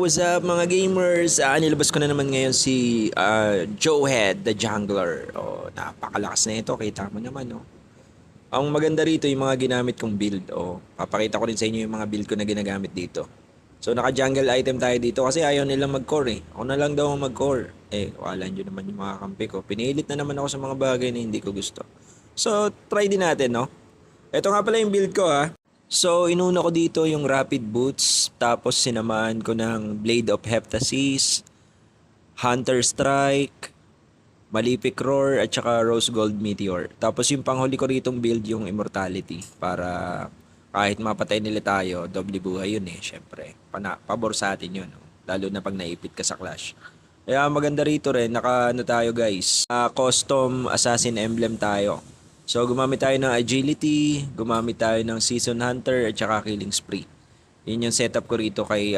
what's up mga gamers? Nilabas ko na naman ngayon si Joehead, the Jungler. Oh, napakalakas na ito, kita mo naman, oh. Ang maganda rito yung mga ginamit kong build. Oh, papakita ko rin sa inyo yung mga build ko na ginagamit dito. So, naka-jungle item tayo dito kasi ayaw nilang mag-core eh. Ako na lang daw ang mag-core. Wala nyo naman yung mga kampi ko. Pinilit na naman ako sa mga bagay na hindi ko gusto. So, try din natin, no? Ito nga pala yung build ko, ha. So, inuna ko dito yung Rapid Boots, tapos sinamahan ko ng Blade of Heptasis, Hunter Strike, Malefic Roar, at saka Rose Gold Meteor. Tapos yung panghuli ko ritong build yung Immortality, para kahit mapatay nila tayo, doble buhay yun eh, syempre. Pabor sa atin yun, no? Lalo na pag naipit ka sa Clash. Kaya maganda rito rin, ano tayo guys, custom Assassin Emblem tayo. So, gumamit tayo ng Agility, gumamit tayo ng Season Hunter, at saka Killing Spree. Yun yung setup ko rito kay